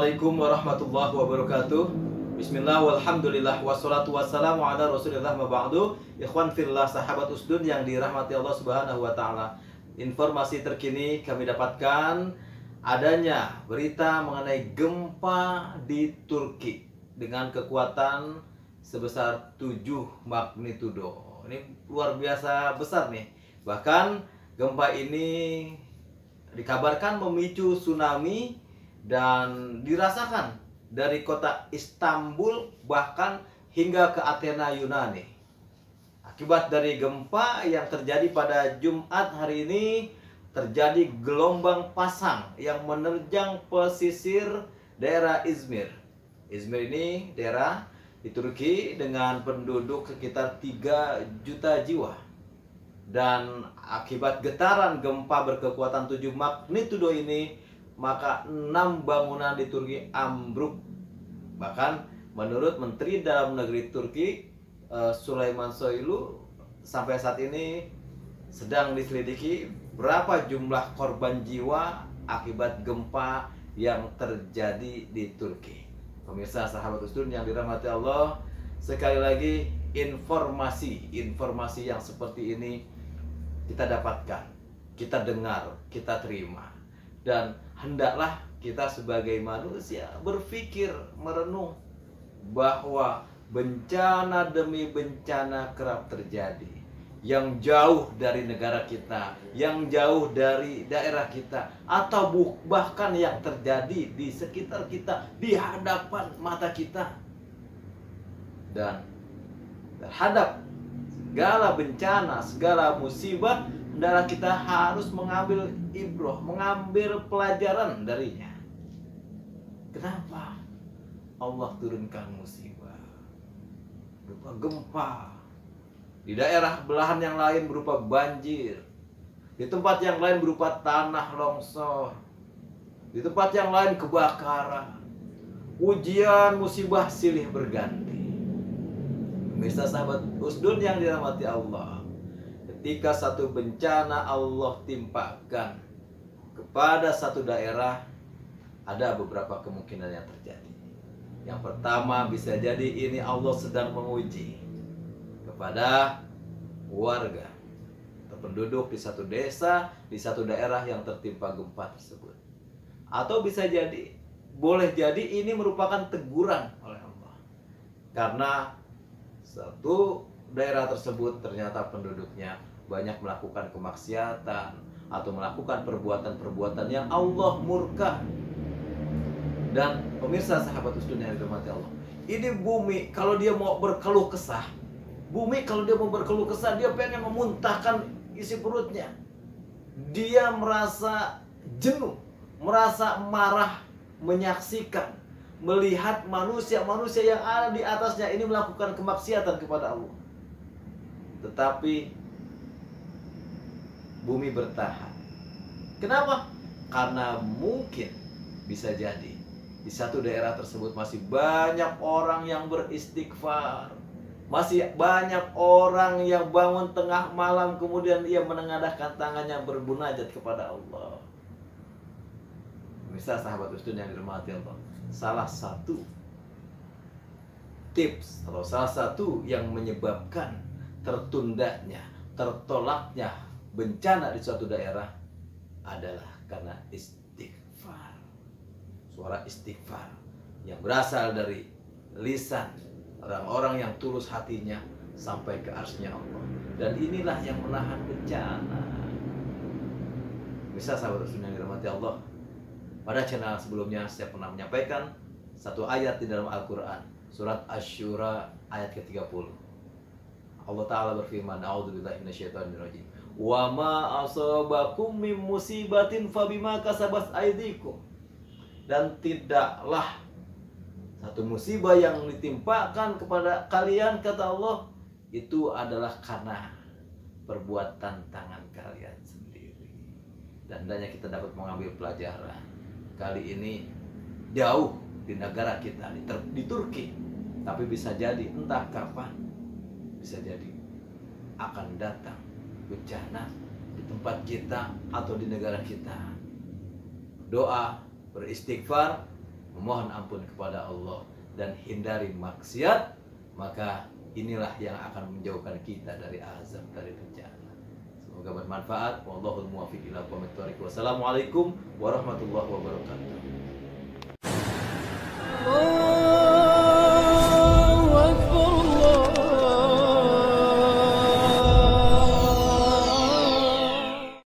Assalamualaikum warahmatullahi wabarakatuh. Bismillah walhamdulillah wassalatu wassalamu ala rasulillah maba'du. Ikhwan fillah, sahabat usdun yang dirahmati Allah subhanahu wa ta'ala. Informasi terkini kami dapatkan adanya berita mengenai gempa di Turki dengan kekuatan sebesar 7 magnitudo. Ini luar biasa besar nih. Bahkan gempa ini dikabarkan memicu tsunami dan dirasakan dari kota Istanbul bahkan hingga ke Athena, Yunani. Akibat dari gempa yang terjadi pada Jumat hari ini, terjadi gelombang pasang yang menerjang pesisir daerah Izmir. Izmir ini daerah di Turki dengan penduduk sekitar 3 juta jiwa. Dan akibat getaran gempa berkekuatan 7 magnitudo ini, maka 6 bangunan di Turki ambruk. Bahkan menurut Menteri Dalam Negeri Turki, Suleyman Soylu, sampai saat ini sedang diselidiki berapa jumlah korban jiwa akibat gempa yang terjadi di Turki. Pemirsa sahabat usdun yang dirahmati Allah, sekali lagi informasi yang seperti ini kita dapatkan, kita dengar, kita terima. Dan hendaklah kita sebagai manusia berpikir, merenung bahwa bencana demi bencana kerap terjadi yang jauh dari negara kita, yang jauh dari daerah kita, atau bahkan yang terjadi di sekitar kita, di hadapan mata kita. Dan terhadap segala bencana, segala musibah, hendaklah kita harus mengambil ibroh, mengambil pelajaran darinya. Kenapa Allah turunkan musibah berupa gempa, di daerah belahan yang lain berupa banjir, di tempat yang lain berupa tanah longsor, di tempat yang lain kebakaran, ujian musibah silih berganti. Pemirsa sahabat usdun yang dirahmati Allah, ketika satu bencana Allah timpakan kepada satu daerah, ada beberapa kemungkinan yang terjadi. Yang pertama, bisa jadi ini Allah sedang menguji kepada warga atau penduduk di satu desa, di satu daerah yang tertimpa gempa tersebut. Atau bisa jadi, boleh jadi ini merupakan teguran oleh Allah, karena satu daerah tersebut ternyata penduduknya banyak melakukan kemaksiatan atau melakukan perbuatan-perbuatan yang Allah murka. Dan pemirsa sahabat usdun yang dirahmati Allah, ini bumi kalau dia mau berkeluh kesah, dia pengen memuntahkan isi perutnya. Dia merasa jenuh, merasa marah menyaksikan, melihat manusia-manusia yang ada di atasnya ini melakukan kemaksiatan kepada Allah. Tetapi bumi bertahan. Kenapa? Karena mungkin bisa jadi di satu daerah tersebut masih banyak orang yang beristighfar, masih banyak orang yang bangun tengah malam kemudian ia menengadahkan tangannya bermunajat kepada Allah. Misal sahabat usdun yang dirahmati Allah, salah satu tips atau salah satu yang menyebabkan tertundanya, tertolaknya bencana di suatu daerah adalah karena istighfar. Suara istighfar yang berasal dari lisan orang-orang yang tulus hatinya sampai ke arsy-Nya Allah. Dan inilah yang menahan bencana. Misal sahabat usdun yang dirahmati Allah, pada channel sebelumnya saya pernah menyampaikan satu ayat di dalam Al-Quran, surat Asy-Syura ayat ke-30. Allah Ta'ala berfirman, a'udzubillahi minasyaitonirrajim, wa ma asabakum min musibatin fabima kasabat aydikum. Dan tidaklah satu musibah yang ditimpakan kepada kalian, kata Allah, itu adalah karena perbuatan tangan kalian sendiri. Dan hendaknya kita dapat mengambil pelajaran. Kali ini jauh di negara kita, di Turki, tapi bisa jadi entah kapan, bisa jadi akan datang bencana di tempat kita atau di negara kita. Doa, beristighfar, memohon ampun kepada Allah dan hindari maksiat, maka inilah yang akan menjauhkan kita dari azab, dari bencana. Semoga bermanfaat. Wallahul muwaffiq ila aqwamit thoriq. Wassalamualaikum warahmatullahi wabarakatuh.